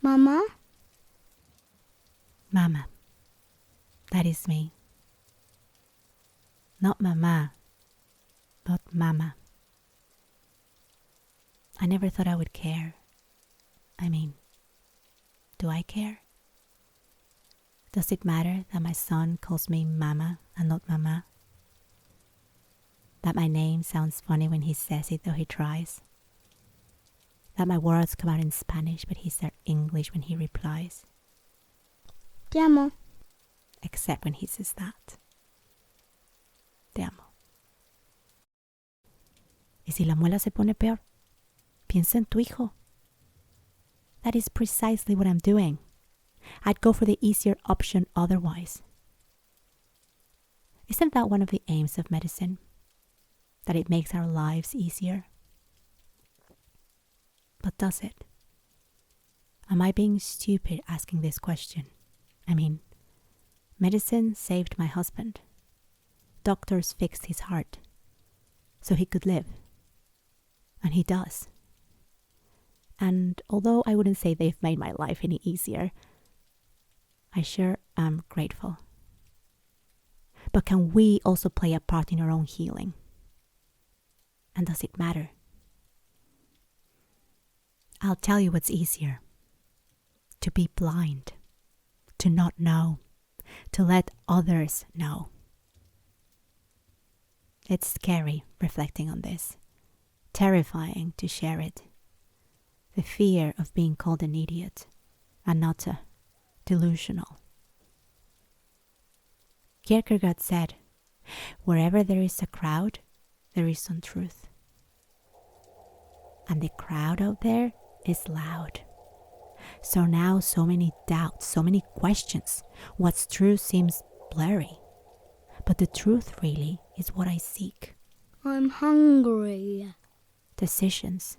Mama? Mama. That is me. Not Mama, but Mama. I never thought I would care. I mean, do I care? Does it matter that my son calls me Mama and not Mama? That my name sounds funny when he says it, though he tries? That my words come out in Spanish, but he says English when he replies? Te amo. Except when he says that. Te amo. ¿Y si la muela se pone peor? Piensa en tu hijo. That is precisely what I'm doing. I'd go for the easier option otherwise. Isn't that one of the aims of medicine? That it makes our lives easier? But does it? Am I being stupid asking this question? I mean, medicine saved my husband. Doctors fixed his heart so he could live. And he does. And although I wouldn't say they've made my life any easier, I sure am grateful. But can we also play a part in our own healing? And does it matter? I'll tell you what's easier. To be blind. To not know. To let others know. It's scary reflecting on this. Terrifying to share it. The fear of being called an idiot, a nutter, delusional. Kierkegaard said, wherever there is a crowd, there is some truth. And the crowd out there is loud. So now so many doubts, so many questions. What's true seems blurry. But the truth really is what I seek. I'm hungry. Decisions.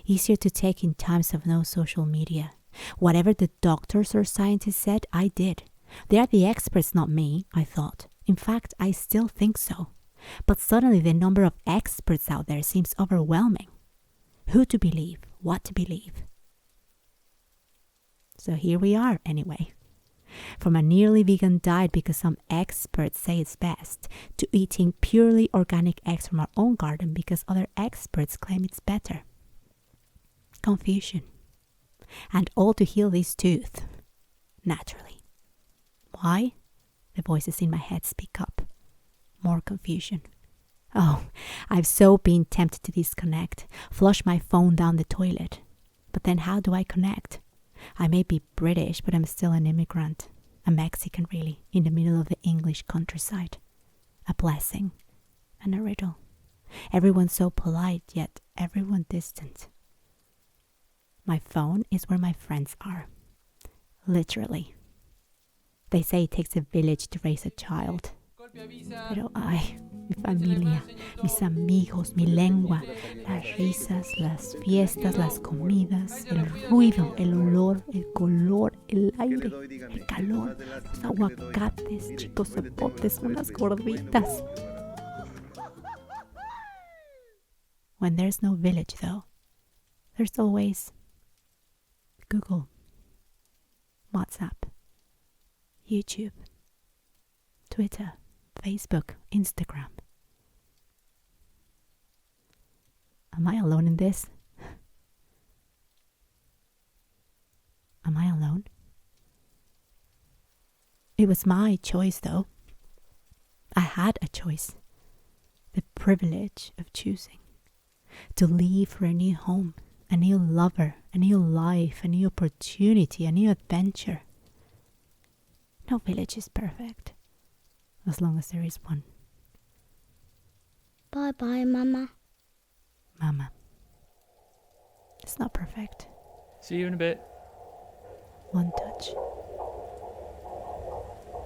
Easier to take in times of no social media. Whatever the doctors or scientists said, I did. They are the experts, not me, I thought. In fact, I still think so. But suddenly the number of experts out there seems overwhelming. Who to believe? What to believe? So here we are, anyway. From a nearly vegan diet because some experts say it's best, to eating purely organic eggs from our own garden because other experts claim it's better. Confusion. And all to heal this tooth. Naturally. Why? The voices in my head speak up. More confusion. Oh, I've so been tempted to disconnect, flush my phone down the toilet. But then how do I connect? I may be British, but I'm still an immigrant. A Mexican, really, in the middle of the English countryside. A blessing and a riddle. Everyone so polite, yet everyone distant. My phone is where my friends are. Literally. They say it takes a village to raise a child. Pero ay, mi familia, mis amigos, mi lengua, las risas, las fiestas, las comidas, el ruido, el olor, el color, el aire, el calor, los aguacates, chicos zapotes, unas gorditas. When there's no village, though, there's always Google, WhatsApp, YouTube, Twitter, Facebook, Instagram. Am I alone in this? Am I alone? It was my choice, though. I had a choice. The privilege of choosing. To leave for a new home, a new lover, a new life, a new opportunity, a new adventure. No village is perfect, as long as there is one. Bye-bye, Mama. Mama. It's not perfect. See you in a bit. One touch.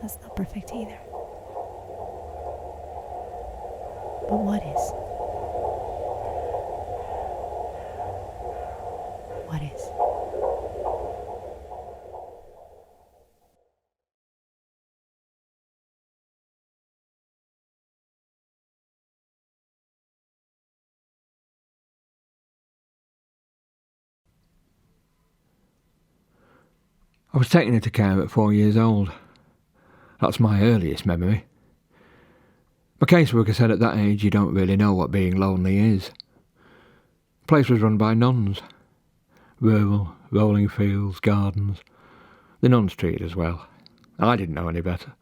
That's not perfect either. But what is? What is? I was taken into care at 4 years old. That's my earliest memory. My caseworker said at that age you don't really know what being lonely is. The place was run by nuns. Rural, rolling fields, gardens. The nuns treated us well. I didn't know any better.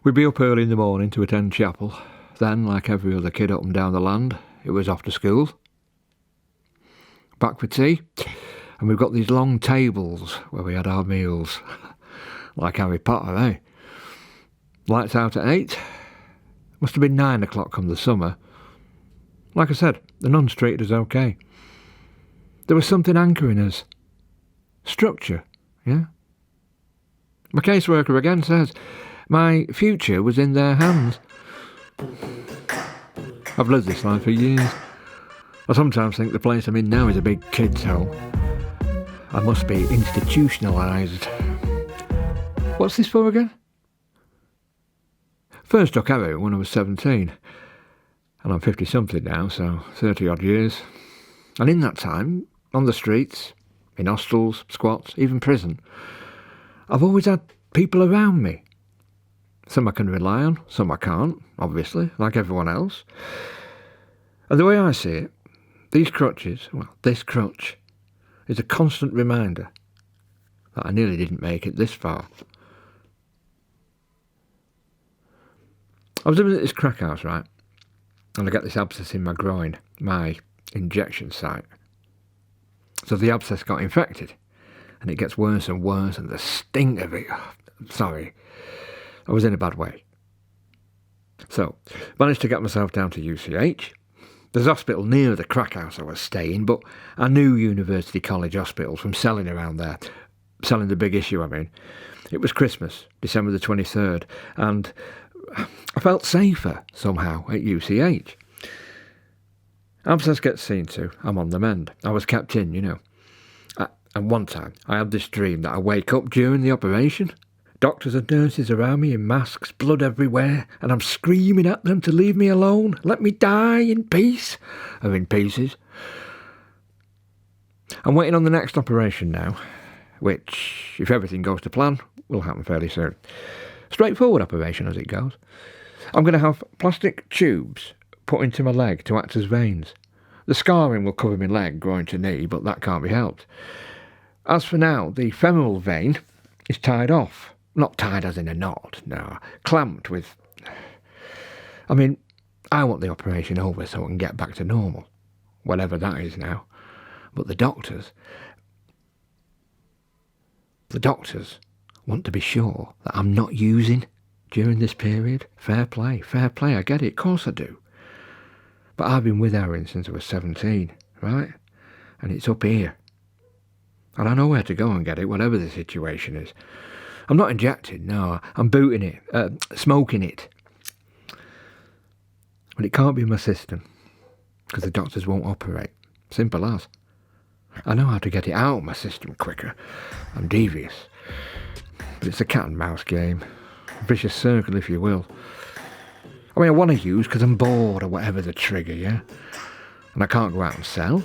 We'd be up early in the morning to attend chapel. Then, like every other kid up and down the land, it was off to school. Back for tea, and we've got these long tables where we had our meals. Like Harry Potter, eh? Lights out at 8. Must have been 9 o'clock come the summer. Like I said, the nuns treated us okay. There was something anchoring us. Structure, yeah? My caseworker again says my future was in their hands. I've lived this life for years. I sometimes think the place I'm in now is a big kid's home. I must be institutionalised. What's this for again? First took heroin when I was 17. And I'm 50-something now, so 30-odd years. And in that time, on the streets, in hostels, squats, even prison, I've always had people around me. Some I can rely on, some I can't, obviously, like everyone else. And the way I see it, these crutches, well, this crutch, is a constant reminder that I nearly didn't make it this far. I was living at this crack house, right? And I get this abscess in my groin, my injection site. So the abscess got infected, and it gets worse and worse, and the stink of it, sorry, I was in a bad way. So, managed to get myself down to UCH. There's a hospital near the crack house I was staying, but I knew University College hospitals from selling around there. Selling the big issue, I mean. It was Christmas, December the 23rd, and I felt safer, somehow, at UCH. Abscess gets seen to, I'm on the mend. I was kept in, you know. And one time, I had this dream that I wake up during the operation. Doctors and nurses around me in masks, blood everywhere, and I'm screaming at them to leave me alone, let me die in peace, or in pieces. I'm waiting on the next operation now, which, if everything goes to plan, will happen fairly soon. Straightforward operation as it goes. I'm going to have plastic tubes put into my leg to act as veins. The scarring will cover my leg, groin to knee, but that can't be helped. As for now, the femoral vein is tied off. Not tied as in a knot, no. Clamped with... I mean, I want the operation over so I can get back to normal. Whatever that is now. But the doctors want to be sure that I'm not using during this period. Fair play, I get it, of course I do. But I've been with heroin since I was 17, right? And it's up here. And I know where to go and get it, whatever the situation is. I'm not injected, no, I'm booting it, smoking it. But it can't be in my system, because the doctors won't operate. Simple as. I know how to get it out of my system quicker. I'm devious. But it's a cat and mouse game. A vicious circle, if you will. I mean, I want to use because I'm bored or whatever the trigger, yeah? And I can't go out and sell.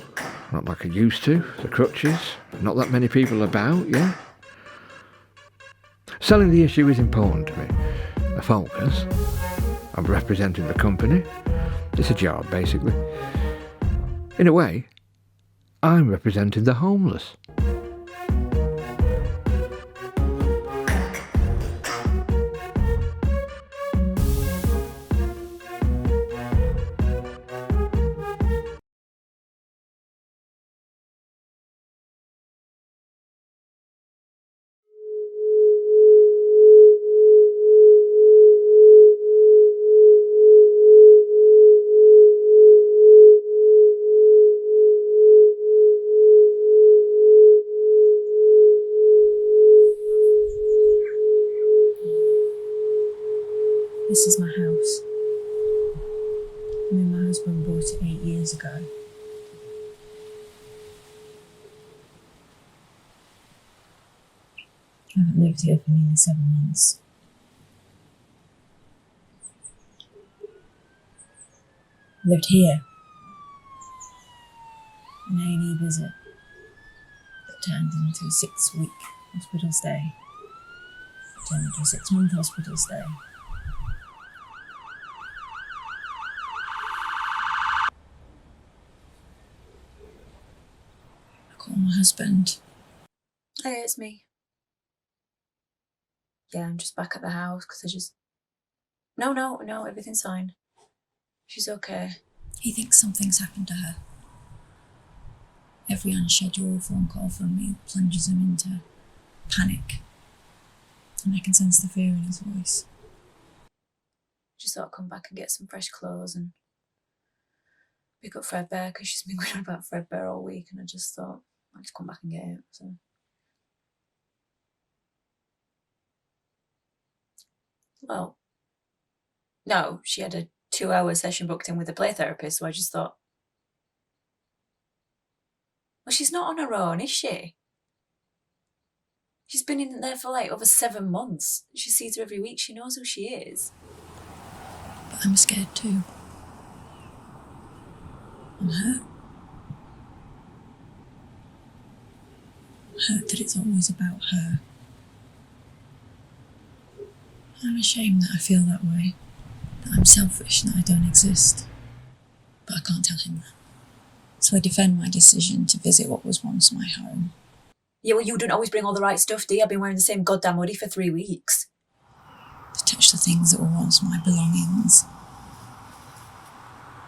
Not like I used to. The crutches. Not that many people about, yeah? Selling the issue is important to me. A focus. I'm representing the company. It's a job, basically. In a way, I'm representing the homeless. This is my house. Me and my husband bought it 8 years ago. I haven't lived here for nearly 7 months. Lived here. An A&E visit that turned into a 6-week Hospital stay. Turned into a 6-month hospital stay. I call my husband. Hey, it's me. Yeah, I'm just back at the house because I just... No, everything's fine. She's okay. He thinks something's happened to her. Every unscheduled phone call from me plunges him into panic. And I can sense the fear in his voice. Just thought I'd come back and get some fresh clothes and pick up Fredbear because she's been going on about Fredbear all week, and I just thought I'd just come back and get it. So. Well, no, she had a 2-hour session booked in with a play therapist, so I just thought, well, she's not on her own, is she? She's been in there for like over 7 months. She sees her every week. She knows who she is. But I'm scared too. I'm hurt. I'm hurt that it's always about her. I'm ashamed that I feel that way. That I'm selfish and that I don't exist. But I can't tell him that. So I defend my decision to visit what was once my home. Yeah, well, you don't always bring all the right stuff, do you? I've been wearing the same goddamn hoodie for 3 weeks. To touch the things that were once my belongings.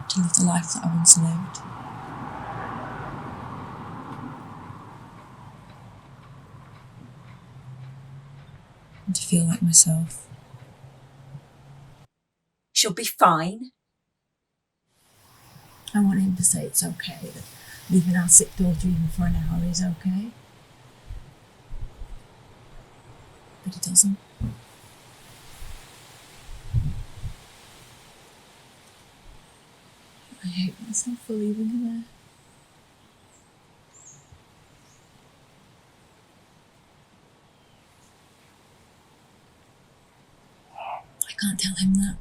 To live the life that I once lived. And to feel like myself. She'll be fine. I want him to say it's okay, that leaving our sick daughter even for an hour is okay. But he doesn't. I hate myself for leaving her there. I can't tell him that.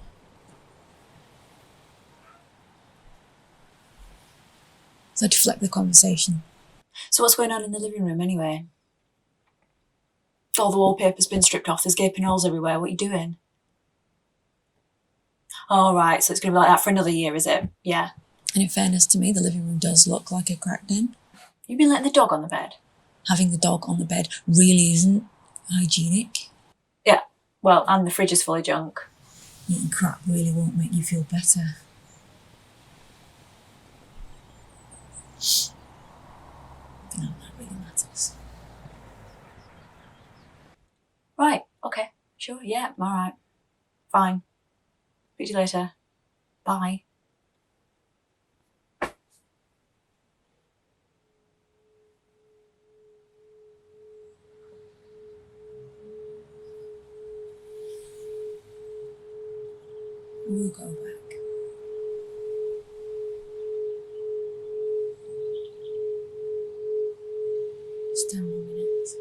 So I deflect the conversation. So what's going on in the living room anyway? All the wallpaper's been stripped off. There's gaping holes everywhere. What are you doing? Oh, right. So it's going to be like that for another year, is it? Yeah. And in fairness to me, the living room does look like a crack den. You've been letting the dog on the bed? Having the dog on the bed really isn't hygienic. Yeah. Well, and the fridge is full of junk. Eating crap really won't make you feel better. But none of that really matters. Right. Okay. Sure. Yeah. All right. Fine. Speak to you later. Bye. We'll go back. Just 10 more minutes.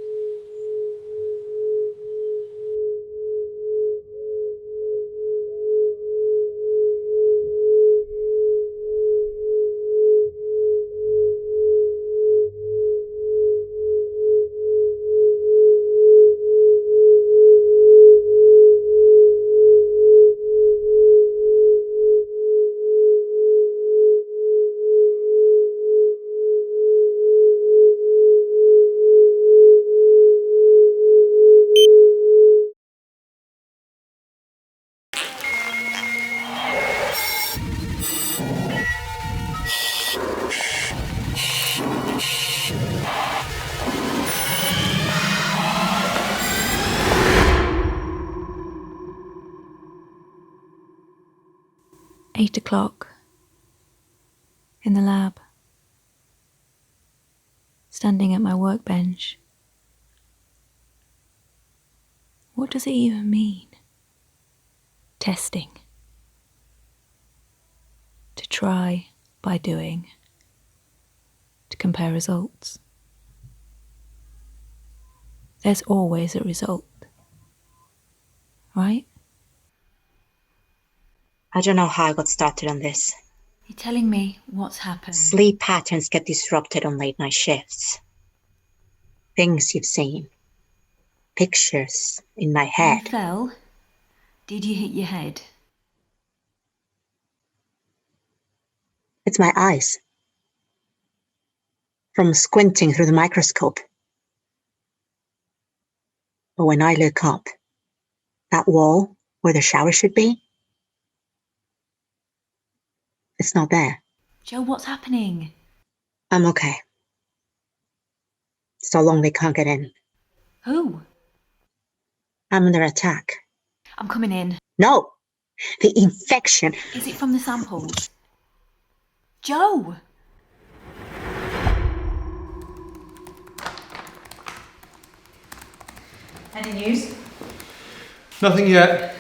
Eight o'clock. In the lab. Standing at my workbench. What does it even mean? Testing. To try by doing. To compare results. There's always a result. Right? I don't know how I got started on this. You're telling me what's happened? Sleep patterns get disrupted on late night shifts. Things you've seen. pictures in my You head. fell? Did you hit your head? It's my eyes. From squinting through the microscope. But when I look up, that wall where the shower should be, it's not there. Joe, what's happening? I'm okay. So long they can't get in. Who? I'm under attack. I'm coming in. No! The infection. Is it from the samples? Joe! Any news? Nothing yet.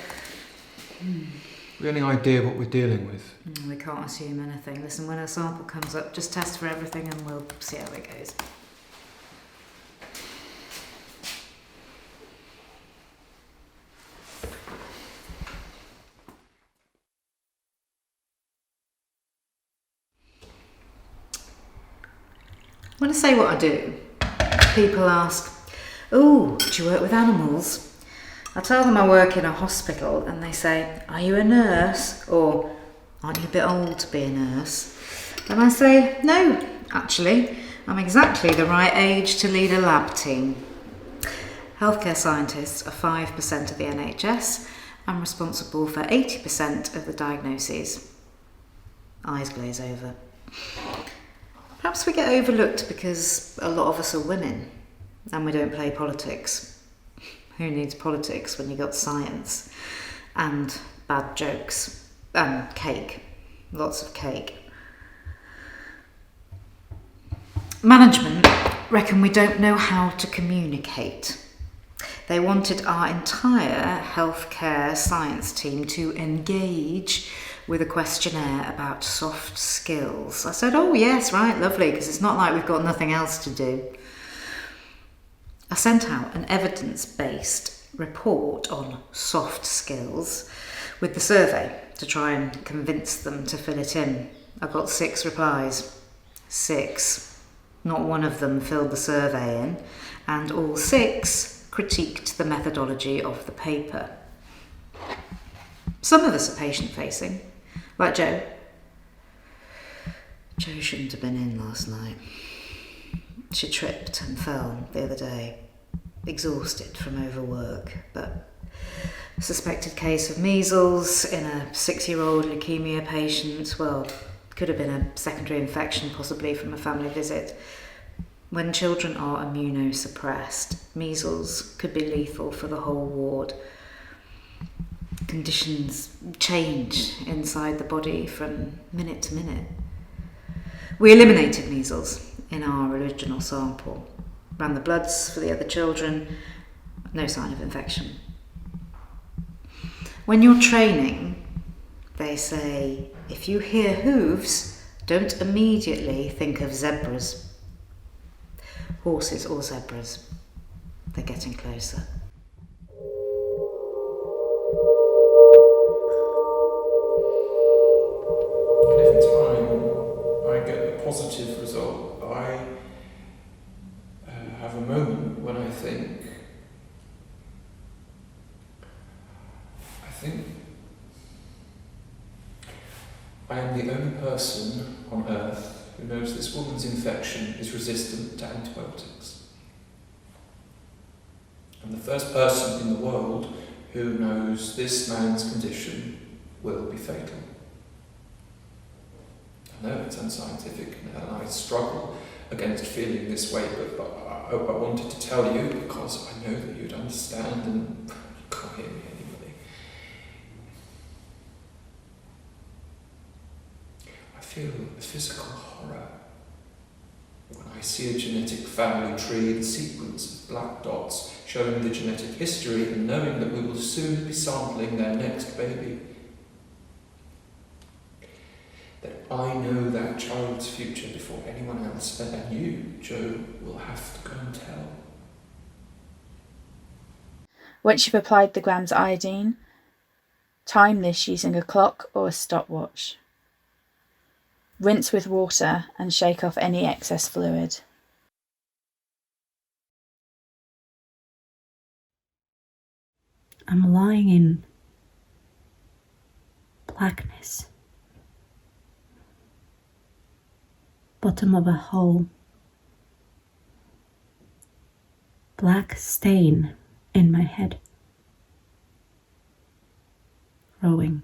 We have any idea what we're dealing with? We can't assume anything. Listen, when a sample comes up, just test for everything and we'll see how it goes. When I say what I do, people ask, "Oh, do you work with animals?" I tell them I work in a hospital and they say, "Are you a nurse?" Or, "Aren't you a bit old to be a nurse?" And I say, "No, actually, I'm exactly the right age to lead a lab team." Healthcare scientists are 5% of the NHS and responsible for 80% of the diagnoses. Eyes glaze over. Perhaps we get overlooked because a lot of us are women and we don't play politics. Who needs politics when you got science and bad jokes and cake, lots of cake. Management reckon we don't know how to communicate. They wanted our entire healthcare science team to engage with a questionnaire about soft skills. I said, "Oh yes, right, lovely, because it's not like we've got nothing else to do." I sent out an evidence-based report on soft skills with the survey to try and convince them to fill it in. I got 6 replies. 6. Not one of them filled the survey in, and all 6 critiqued the methodology of the paper. Some of us are patient-facing, like Joe. Joe shouldn't have been in last night. She tripped and fell the other day, exhausted from overwork, but a suspected case of measles in a 6-year-old leukemia patient. Well, could have been a secondary infection, possibly from a family visit. When children are immunosuppressed, measles could be lethal for the whole ward. Conditions change inside the body from minute to minute. We eliminated measles in our original sample, ran the bloods for the other children, no sign of infection. When you're training, they say, if you hear hooves, don't immediately think of zebras. Horses or zebras, they're getting closer. Every time I get a positive result, I have a moment when I think I am the only person on earth who knows this woman's infection is resistant to antibiotics. I'm the first person in the world who knows this man's condition will be fatal. I know it's unscientific and I struggle against feeling this way, but I wanted to tell you because I know that you'd understand and you can't hear me anyway. I feel a physical horror when I see a genetic family tree, the sequence of black dots showing the genetic history and knowing that we will soon be sampling their next baby. That I know that child's future before anyone else, and you, Joe, will have to go and tell. Once you've applied the grams of iodine, time this using a clock or a stopwatch. Rinse with water and shake off any excess fluid. I'm lying in blackness. Bottom of a hole. Black stain in my head. Growing.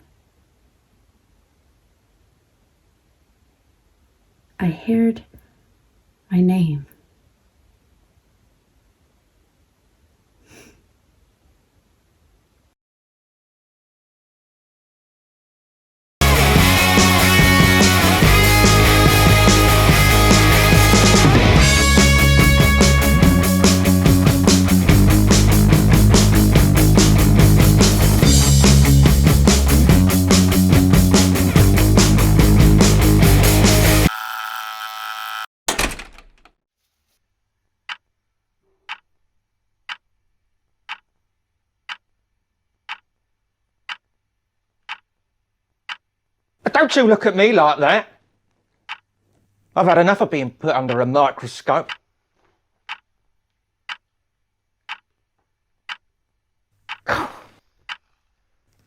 I heard my name. Don't you look at me like that. I've had enough of being put under a microscope.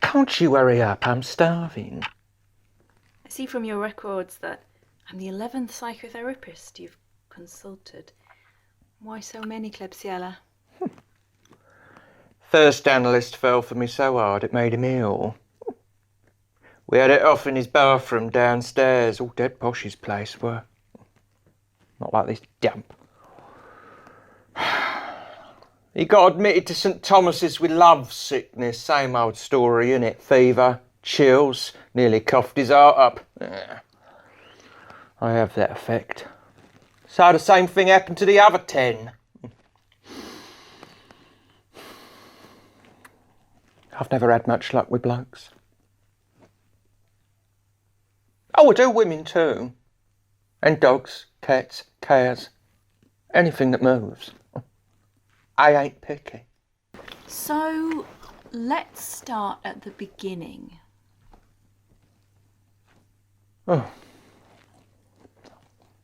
Can't you hurry up? I'm starving. I see from your records that I'm the 11th psychotherapist you've consulted. Why so many, Klebsiella? First analyst fell for me so hard it made him ill. We had it off in his bathroom downstairs, all dead posh his place were. Not like this damp. He got admitted to St Thomas's with love sickness, same old story, innit? Fever, chills, nearly coughed his heart up. I have that effect. So the same thing happened to the other 10. I've never had much luck with blokes. Oh, I do women too. And dogs, cats, cows, anything that moves. I ain't picky. So, let's start at the beginning. Oh.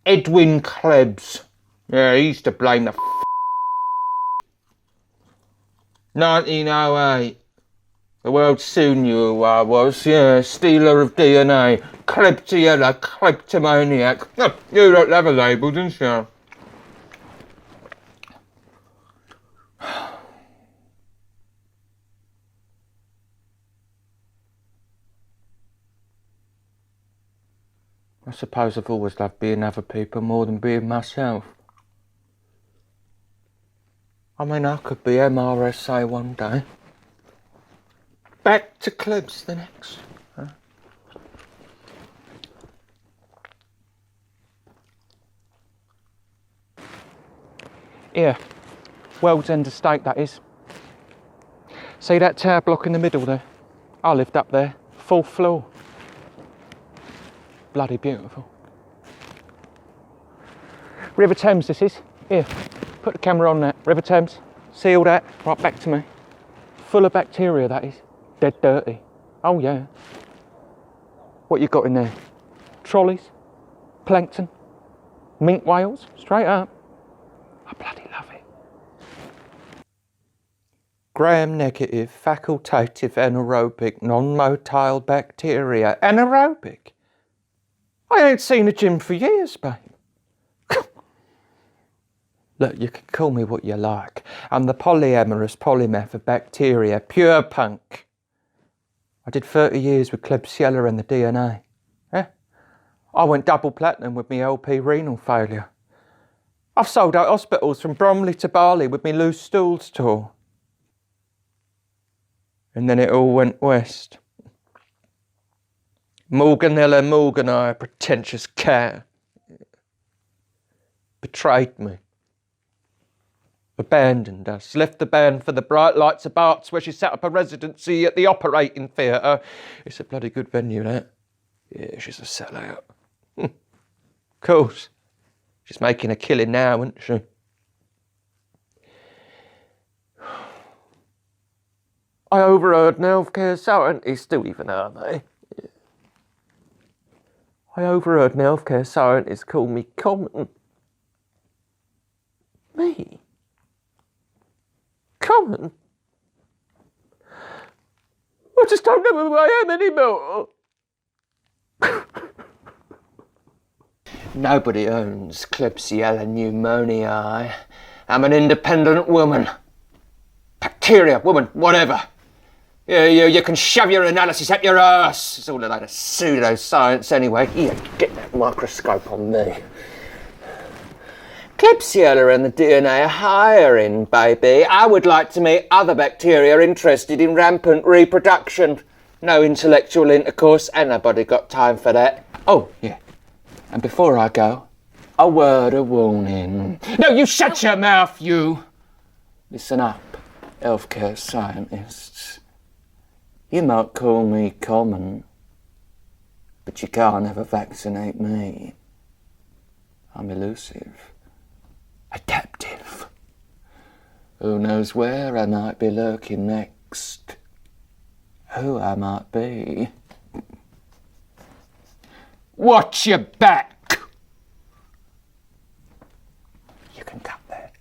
Edwin Klebs. Yeah, he used to blame the 1908. The world soon knew who I was, yeah, stealer of DNA, Klebsiella, kleptomaniac. Oh, you don't have a label, didn't you? I suppose I've always loved being other people more than being myself. I mean, I could be MRSA one day. Back to Klebs the next. Huh? Here, World's End Estate that is. See that tower block in the middle there? I lived up there, 4th floor. Bloody beautiful. River Thames this is. Here, put the camera on that. River Thames, see all that? Right back to me. Full of bacteria that is. Dead dirty. Oh yeah. What you got in there? Trolleys? Plankton? Minke whales? Straight up. I bloody love it. Gram-negative, facultative, anaerobic, non-motile bacteria. Anaerobic? I ain't seen a gym for years, babe. Look, you can call me what you like. I'm the polyamorous polymath of bacteria, pure punk. I did 30 years with Klebsiella and the DNA. I went double platinum with me LP renal failure. I've sold out hospitals from Bromley to Bali with me loose stools tour. And then it all went west. Morganella Morgani, a pretentious cat, betrayed me. Abandoned us, left the band for the bright lights of Barts where she set up a residency at the operating theatre. It's a bloody good venue, that. Yeah, she's a sellout. Of course. She's making a killing now, isn't she? I overheard an healthcare scientist, still even are they? Yeah. I overheard an healthcare scientist call me common. Me? Common? I just don't know who I am anymore. Nobody owns Klebsiella pneumoniae. I'm an independent woman. Bacteria, woman, whatever. You can shove your analysis up your arse. It's all a load of pseudoscience anyway. Here, get that microscope on me. Klebsiella and the DNA are hiring, baby. I would like to meet other bacteria interested in rampant reproduction. No intellectual intercourse, ain't nobody got time for that. Oh, yeah. And before I go, a word of warning. No, you shut your mouth, you! Listen up, healthcare scientists. You might call me common, but you can't ever vaccinate me. I'm elusive, adaptive. Who knows where I might be lurking next? Who I might be? Watch your back! You can cut that.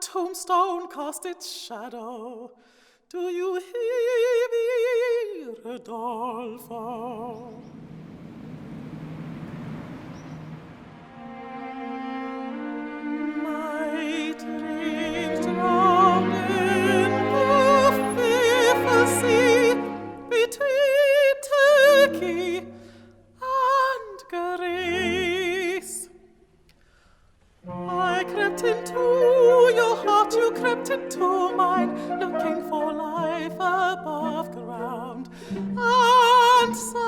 Tombstone cast its shadow. Do you hear, Rodolfo? My dreams drowned in the fearful sea between Turkey and Greece. I crept into your heart, you crept into mine, looking for life above ground and sunshine.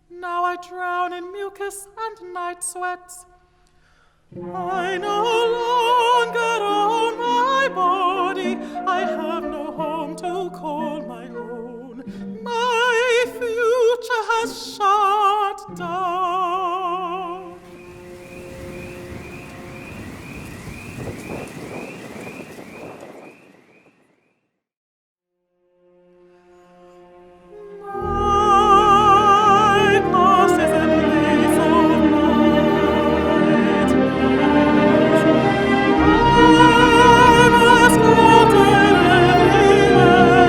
Now I drown in mucus and night sweats. I no longer own my body. I have no home to call my own. My future has shut down. My past is a place of nightmares. I'm scattered everywhere.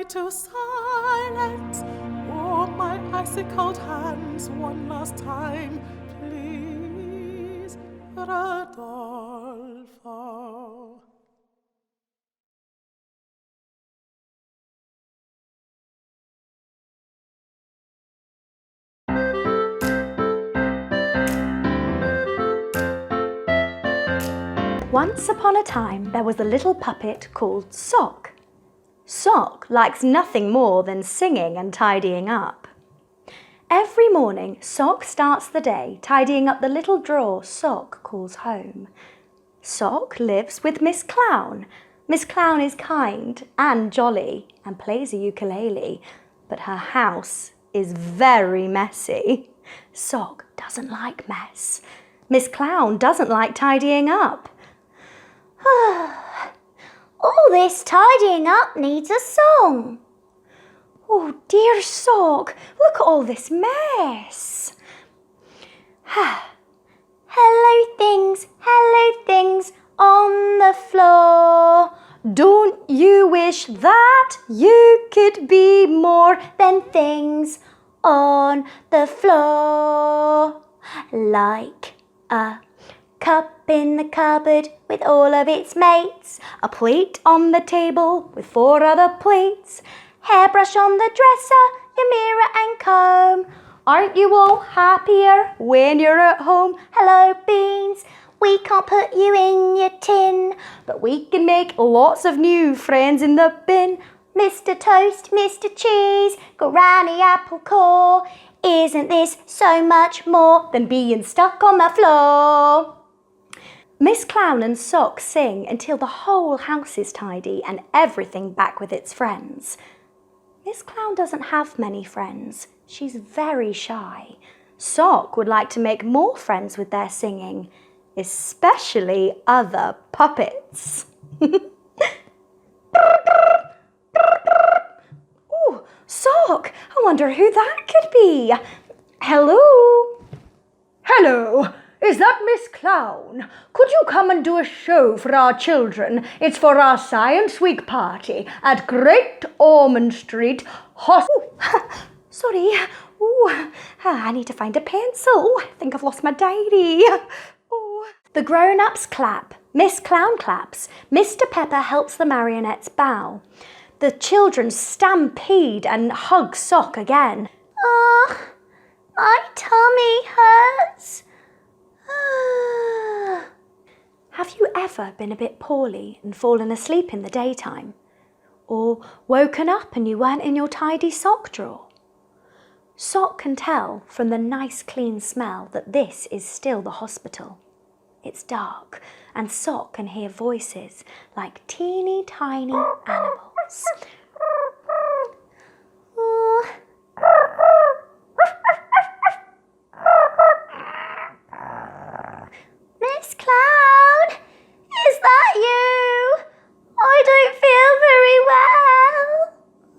to silence. Oh, my icy cold hands, one last time, please, Rodolfo. Once upon a time, there was a little puppet called Sock. Sock likes nothing more than singing and tidying up. Every morning, Sock starts the day tidying up the little drawer Sock calls home. Sock lives with Miss Clown. Miss Clown is kind and jolly and plays a ukulele, but her house is very messy. Sock doesn't like mess. Miss Clown doesn't like tidying up. All this tidying up needs a song. Oh dear Sock, look at all this mess. Hello things on the floor. Don't you wish that you could be more than things on the floor? Like a cup in the cupboard with all of its mates, a plate on the table with 4 other plates, hairbrush on the dresser, your mirror and comb. Aren't you all happier when you're at home? Hello beans, we can't put you in your tin, but we can make lots of new friends in the bin. Mr. Toast, Mr. Cheese, Granny Apple Core, isn't this so much more than being stuck on the floor? Miss Clown and Sock sing until the whole house is tidy and everything back with its friends. Miss Clown doesn't have many friends. She's very shy. Sock would like to make more friends with their singing, especially other puppets. Oh, Sock, I wonder who that could be. Hello? Hello. Is that Miss Clown? Could you come and do a show for our children? It's for our Science Week party at Great Ormond Street Hostel. Sorry. Ooh, I need to find a pencil. I think I've lost my diary. Ooh. The grown-ups clap. Miss Clown claps. Mr. Pepper helps the marionettes bow. The children stampede and hug Sock again. My tummy hurts. Have you ever been a bit poorly and fallen asleep in the daytime? Or woken up and you weren't in your tidy sock drawer? Sock can tell from the nice clean smell that this is still the hospital. It's dark and Sock can hear voices like teeny tiny animals. Miss Clown, is that you? I don't feel very well.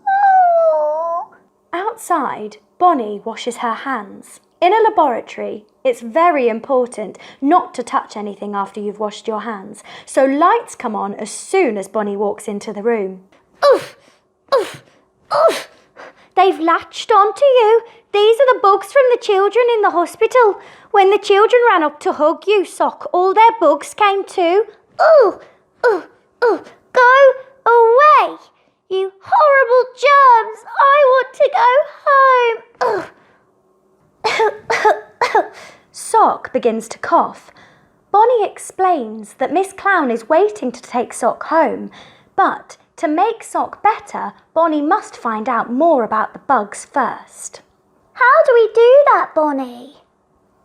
Oh. Outside, Bonnie washes her hands. In a laboratory, it's very important not to touch anything after you've washed your hands, so lights come on as soon as Bonnie walks into the room. Oof, oof, oof. They've latched onto you. These are the bugs from the children in the hospital. When the children ran up to hug you, Sock, all their bugs came too. Ooh, ooh, ooh. Go away, you horrible germs. I want to go home. Sock begins to cough. Bonnie explains that Miss Clown is waiting to take Sock home, but to make Sock better, Bonnie must find out more about the bugs first. How do we do that, Bonnie?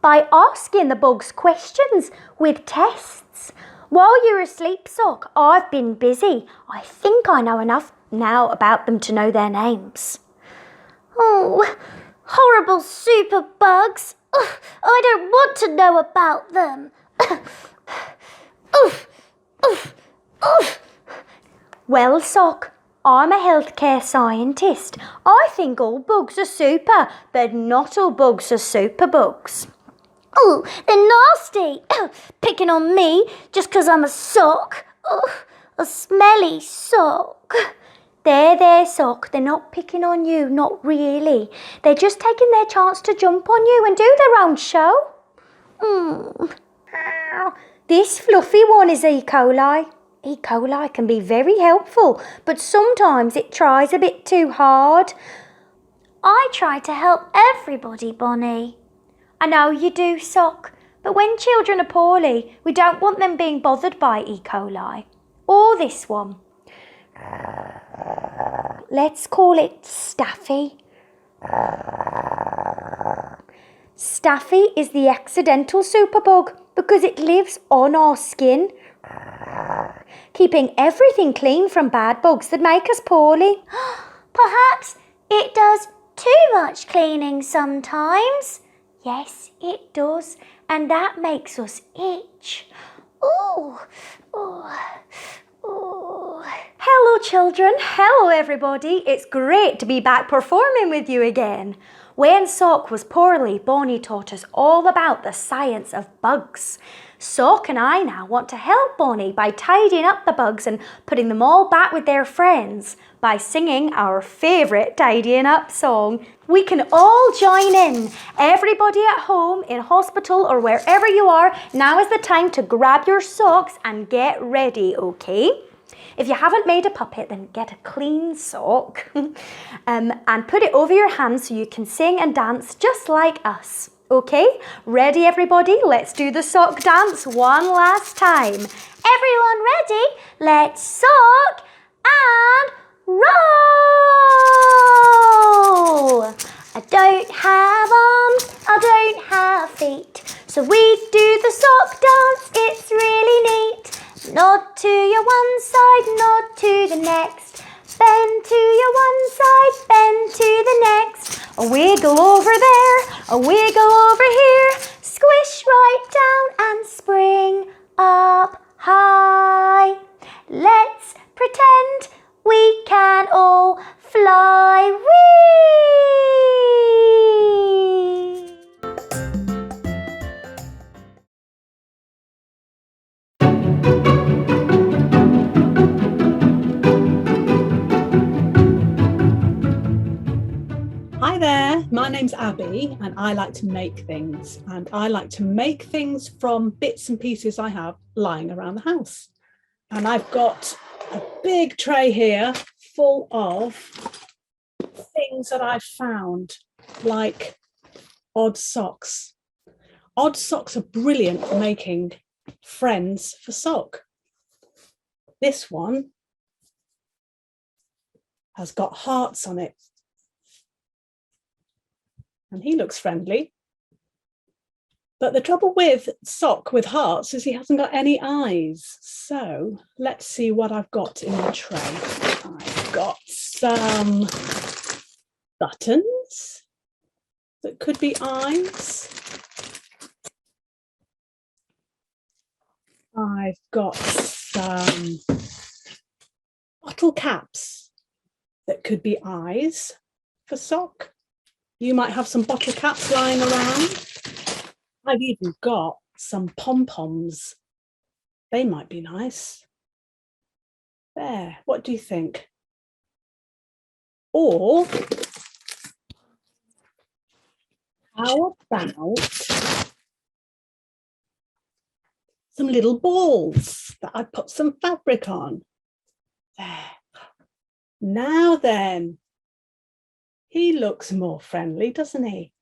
By asking the bugs questions with tests. While you're asleep, Sock, I've been busy. I think I know enough now about them to know their names. Oh, horrible super bugs. Ugh, I don't want to know about them. Oof, oof, oof. Well, Sock, I'm a healthcare scientist. I think all bugs are super, but not all bugs are super bugs. Oh, they're nasty. Picking on me just 'cause I'm a sock. Oh, a smelly sock. There, Sock. They're not picking on you, not really. They're just taking their chance to jump on you and do their own show. This fluffy one is E. coli. E. coli can be very helpful, but sometimes it tries a bit too hard. I try to help everybody, Bonnie. I know you do, Sock, but when children are poorly, we don't want them being bothered by E. coli. Or this one. Let's call it Staffy. Staffy is the accidental superbug because it lives on our skin, keeping everything clean from bad bugs that make us poorly. Perhaps it does too much cleaning sometimes. Yes, it does, and that makes us itch. Ooh. Hello children, hello everybody. It's great to be back performing with you again. When Sock was poorly, Bonnie taught us all about the science of bugs. Sock and I now want to help Bonnie by tidying up the bugs and putting them all back with their friends by singing our favourite tidying up song. We can all join in. Everybody at home, in hospital or wherever you are, now is the time to grab your socks and get ready, okay? If you haven't made a puppet, then get a clean sock and put it over your hands so you can sing and dance just like us. Okay, ready everybody? Let's do the sock dance one last time. Everyone ready? Let's sock and roll. I don't have arms, I don't have feet, so we do the sock dance, it's really neat. Nod to your one side, nod to the next. Bend to your one side, bend to the next. A wiggle over there, a wiggle over here. Squish right down and spring up high. Let's pretend we can all fly. Whee! Hi there, my name's Abi and I like to make things, and I like to make things from bits and pieces I have lying around the house. And I've got a big tray here full of things that I've found, like odd socks. Odd socks are brilliant for making friends for sock. This one has got hearts on it. And he looks friendly. But the trouble with sock with hearts is he hasn't got any eyes. So let's see what I've got in the tray. I've got some buttons that could be eyes. I've got some bottle caps that could be eyes for sock. You might have some bottle caps lying around. I've even got some pom-poms. They might be nice. There, what do you think? Or how about some little balls that I put some fabric on? There. Now then. He looks more friendly, doesn't he?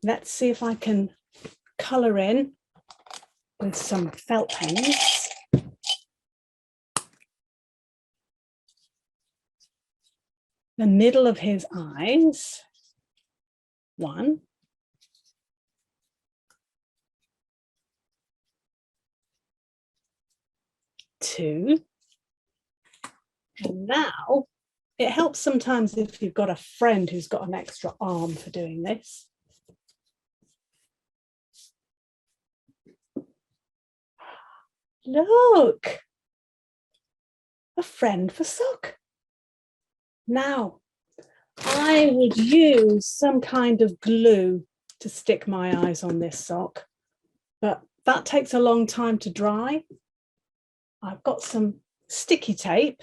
Let's see if I can colour in with some felt pens. The middle of his eyes. 1. 2. And now, it helps sometimes if you've got a friend who's got an extra arm for doing this. Look, a friend for sock. Now, I would use some kind of glue to stick my eyes on this sock, but that takes a long time to dry. I've got some sticky tape.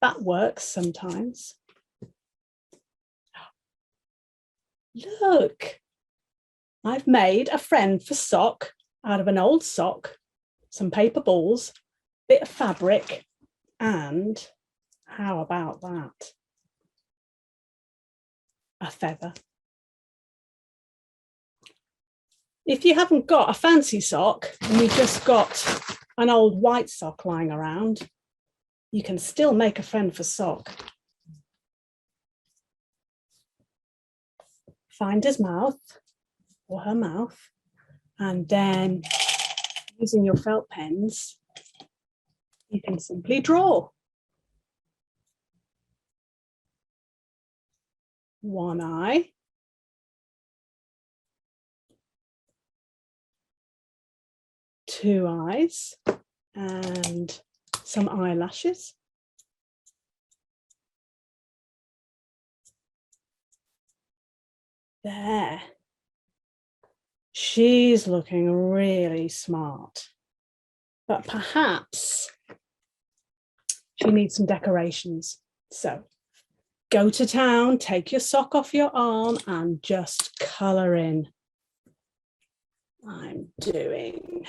That works sometimes. Look, I've made a friend for sock out of an old sock, some paper balls, bit of fabric, and how about that? A feather. If you haven't got a fancy sock and you've just got an old white sock lying around, you can still make a friend for sock. Find his mouth or her mouth, and then using your felt pens, you can simply draw. One eye. Two eyes and some eyelashes. There. She's looking really smart, but perhaps she needs some decorations. So go to town, take your sock off your arm and just colour in. I'm doing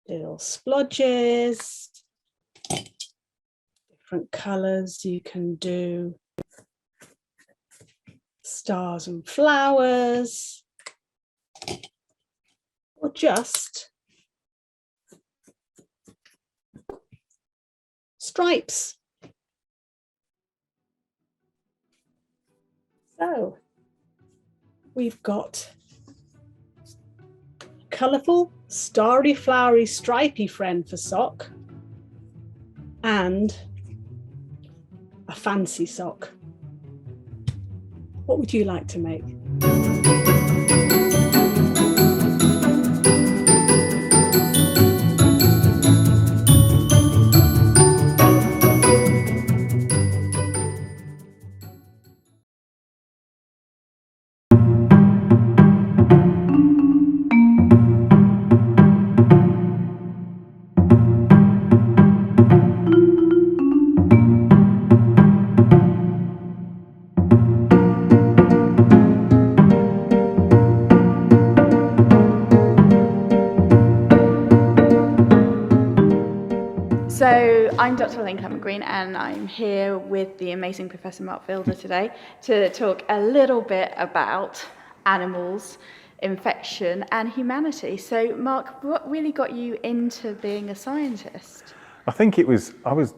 little splodges, different colours you can do, stars and flowers, or just stripes. So we've got colourful, starry, flowery, stripy friend for sock and a fancy sock. What would you like to make? So I'm Dr Elaine Cloutman-Green and I'm here with the amazing Professor Mark Fielder today to talk a little bit about animals, infection and humanity. So Mark, what really got you into being a scientist? I think it was, I was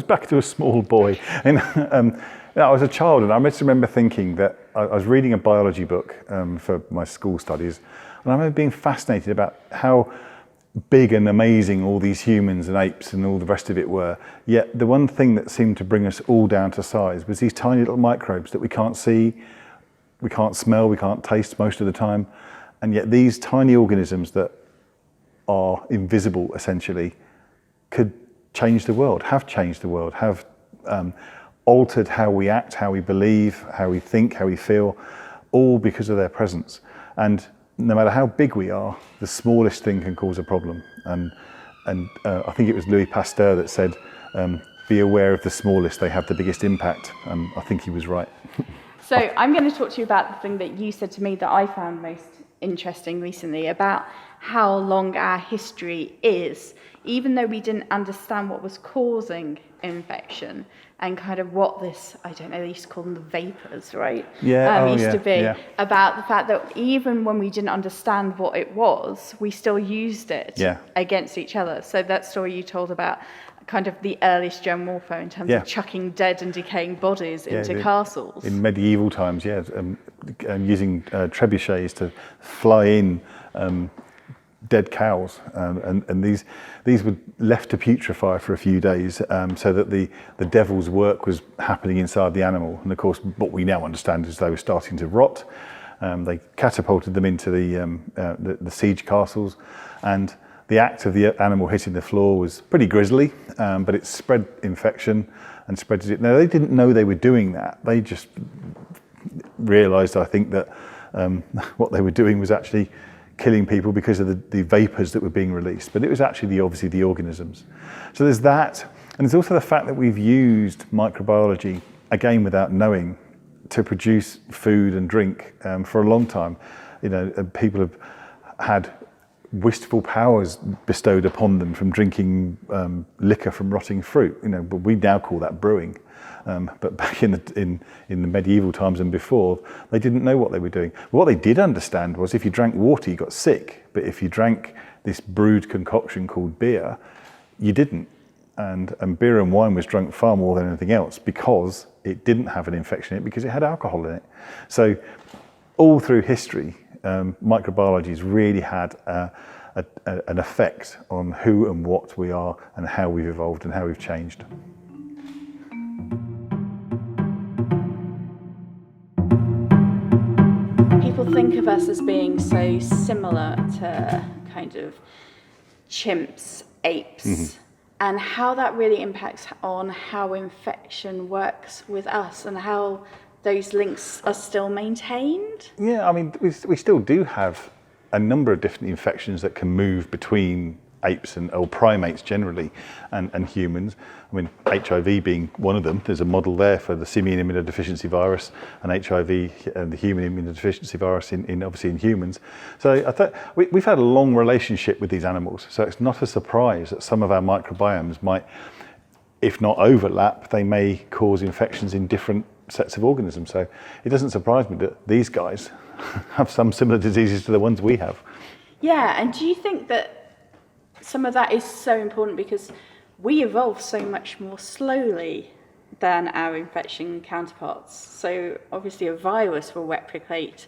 back to a small boy and I was a child and I just remember thinking that I was reading a biology book for my school studies and I remember being fascinated about how big and amazing all these humans and apes and all the rest of it were. Yet the one thing that seemed to bring us all down to size was these tiny little microbes that we can't see, we can't smell, we can't taste most of the time. And yet these tiny organisms that are invisible essentially could change the world, have changed the world, have altered how we act, how we believe, how we think, how we feel, all because of their presence. And no matter how big we are, the smallest thing can cause a problem. And I think it was Louis Pasteur that said, be aware of the smallest, they have the biggest impact. And I think he was right. So I'm going to talk to you about the thing that you said to me that I found most interesting recently about how long our history is, even though we didn't understand what was causing infection and kind of what this, I don't know, they used to call them the vapors, right? Yeah, used to be about the fact that even when we didn't understand what it was, we still used it against each other. So that story you told about kind of the earliest germ warfare in terms of chucking dead and decaying bodies into castles. In medieval times, using trebuchets to fly in dead cows, and these were left to putrefy for a few days so that the devil's work was happening inside the animal. And of course, what we now understand is they were starting to rot. They catapulted them into the siege castles, and the act of the animal hitting the floor was pretty grisly, but it spread infection and spread it. Now, they didn't know they were doing that. They just realised, I think, that what they were doing was actually killing people because of the vapours that were being released. But it was actually obviously the organisms. So there's that. And there's also the fact that we've used microbiology, again without knowing, to produce food and drink for a long time. You know, people have had wistful powers bestowed upon them from drinking liquor from rotting fruit. You know, but we now call that brewing. But back in the medieval times and before, they didn't know what they were doing. What they did understand was if you drank water, you got sick. But if you drank this brewed concoction called beer, you didn't. And beer and wine was drunk far more than anything else because it didn't have an infection in it, because it had alcohol in it. So all through history, microbiology has really had an effect on who and what we are and how we've evolved and how we've changed. People think of us as being so similar to kind of chimps, apes, and how that really impacts on how infection works with us and how those links are still maintained. Yeah, I mean, we still do have a number of different infections that can move between apes or primates generally and humans. I mean, HIV being one of them. There's a model there for the simian immunodeficiency virus and HIV and the human immunodeficiency virus obviously in humans. So I thought we've had a long relationship with these animals, so it's not a surprise that some of our microbiomes might, if not overlap, they may cause infections in different sets of organisms. So it doesn't surprise me that these guys have some similar diseases to the ones we have. Yeah, and do you think that some of that is so important because we evolve so much more slowly than our infection counterparts? So obviously a virus will replicate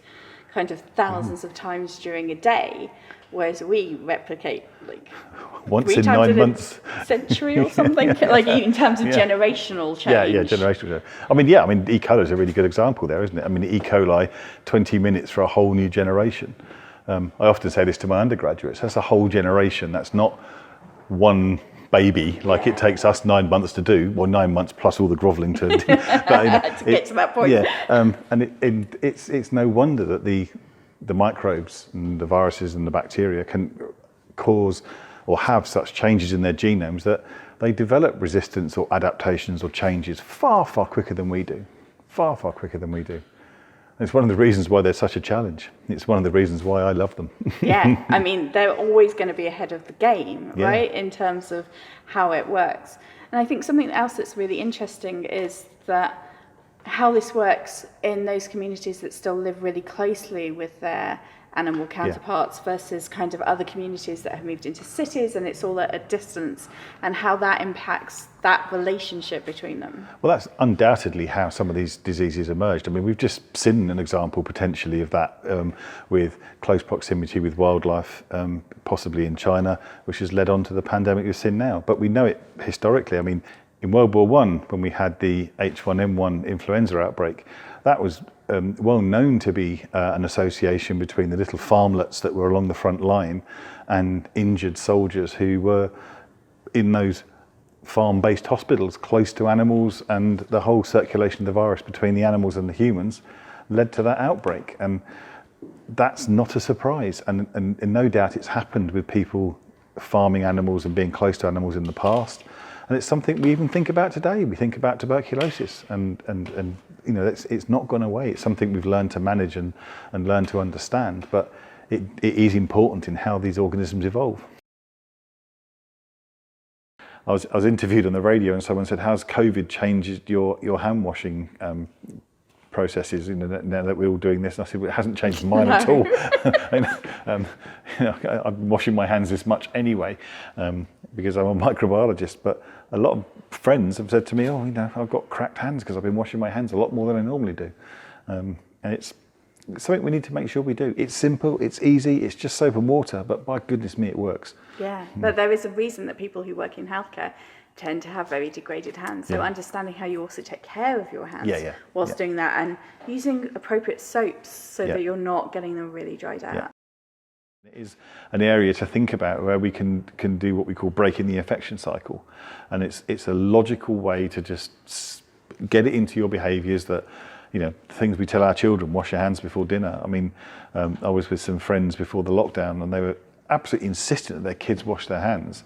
kind of thousands of times during a day, whereas we replicate like once in 9 months, century or something, like in terms of generational change. Yeah, generational change. I mean, E. coli is a really good example there, isn't it? I mean, E. coli, 20 minutes for a whole new generation. I often say this to my undergraduates, that's a whole generation. That's not one baby like it takes us 9 months to do, well, 9 months plus all the grovelling to get to that point. Yeah, and it's no wonder that the microbes and the viruses and the bacteria can cause or have such changes in their genomes that they develop resistance or adaptations or changes far, far quicker than we do. Far, far quicker than we do. It's one of the reasons why they're such a challenge. It's one of the reasons why I love them. Yeah, I mean, they're always going to be ahead of the game, right, in terms of how it works. And I think something else that's really interesting is that how this works in those communities that still live really closely with their animal counterparts versus kind of other communities that have moved into cities and it's all at a distance, and how that impacts that relationship between them. Well, that's undoubtedly how some of these diseases emerged. I mean, we've just seen an example potentially of that with close proximity with wildlife, possibly in China, which has led on to the pandemic we've seen now. But we know it historically. I mean, in World War I, when we had the H1N1 influenza outbreak, that was well known to be an association between the little farmlets that were along the front line and injured soldiers who were in those farm-based hospitals close to animals, and the whole circulation of the virus between the animals and the humans led to that outbreak. And that's not a surprise, and no doubt it's happened with people farming animals and being close to animals in the past. And it's something we even think about today. We think about tuberculosis, and you know, it's not gone away. It's something we've learned to manage and learn to understand, but it is important in how these organisms evolve. I was interviewed on the radio and someone said, how's COVID changed your hand washing processes, you know, now that we're all doing this? And I said, well, it hasn't changed mine at all. You know, I'm washing my hands this much anyway, because I'm a microbiologist, but a lot of friends have said to me, oh, you know, I've got cracked hands because I've been washing my hands a lot more than I normally do. And it's something we need to make sure we do. It's simple, it's easy, it's just soap and water, but by goodness me, it works. Yeah, but there is a reason that people who work in healthcare tend to have very degraded hands. So understanding how you also take care of your hands whilst doing that, and using appropriate soaps so that you're not getting them really dried out. Yeah. It is an area to think about where we can do what we call breaking the infection cycle, and it's a logical way to just get it into your behaviours that, you know, things we tell our children, wash your hands before dinner. I mean, I was with some friends before the lockdown and they were absolutely insistent that their kids wash their hands.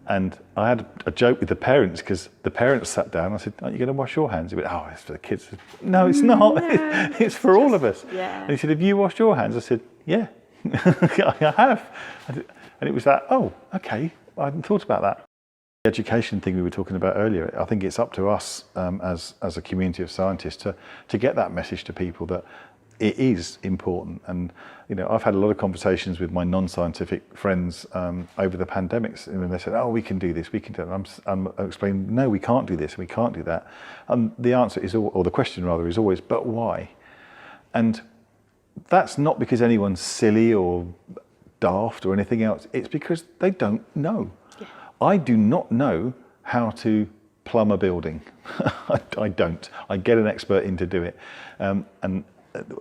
And I had a joke with the parents because the parents sat down. I said, "Aren't you going to wash your hands?" He went, "Oh, it's for the kids." I said, "No, it's not. No, it's for all of us." Yeah. And he said, "Have you washed your hands?" I said, "Yeah, I have." And it was that. Oh, okay. I hadn't thought about that. The education thing we were talking about earlier. I think it's up to us as a community of scientists to get that message to people that it is important. And I've had a lot of conversations with my non-scientific friends over the pandemics, and they said, "Oh, we can do this, we can do that." And I'm explaining, "No, we can't do this, we can't do that." And the answer is, or the question rather, is always, "But why?" And that's not because anyone's silly or daft or anything else. It's because they don't know. Yeah. I do not know how to plumb a building. I don't. I get an expert in to do it, and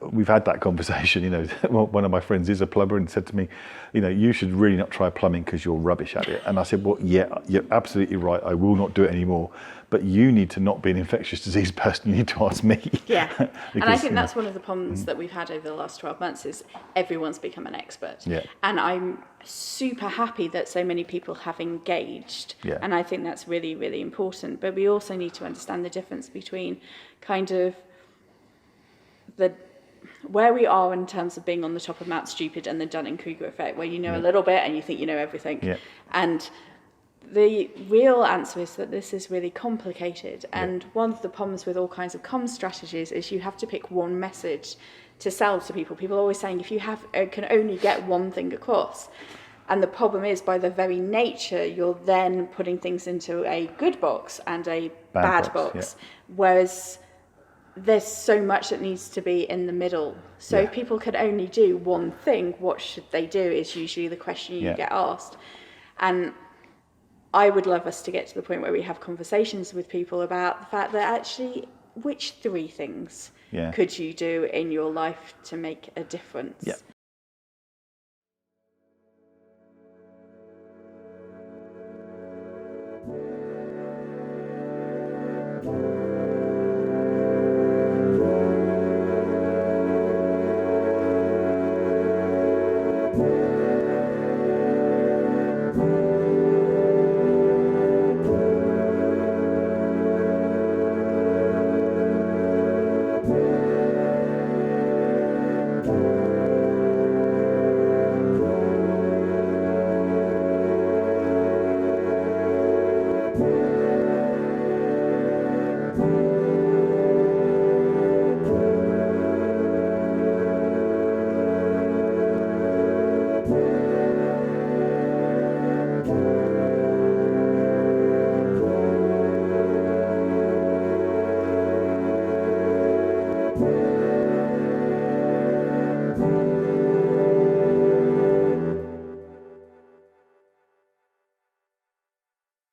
we've had that conversation. One of my friends is a plumber and said to me, "You should really not try plumbing because you're rubbish at it." And I said, "Well, yeah, you're absolutely right. I will not do it anymore. But you need to not be an infectious disease person. You need to ask me." Yeah, because, and I think that's one of the problems that we've had over the last 12 months is everyone's become an expert. Yeah. And I'm super happy that so many people have engaged. Yeah. And I think that's really, really important. But we also need to understand the difference between kind of where we are in terms of being on the top of Mount Stupid and the Dunning-Kruger effect, where you know a little bit and you think you know everything. Yeah. And the real answer is that this is really complicated. And one of the problems with all kinds of comm strategies is you have to pick one message to sell to people. People are always saying if you can only get one thing across. And the problem is, by the very nature, you're then putting things into a good box and a bad box. Whereas there's so much that needs to be in the middle. So if people could only do one thing, what should they do is usually the question you get asked. And I would love us to get to the point where we have conversations with people about the fact that actually, which 3 things could you do in your life to make a difference? Yeah.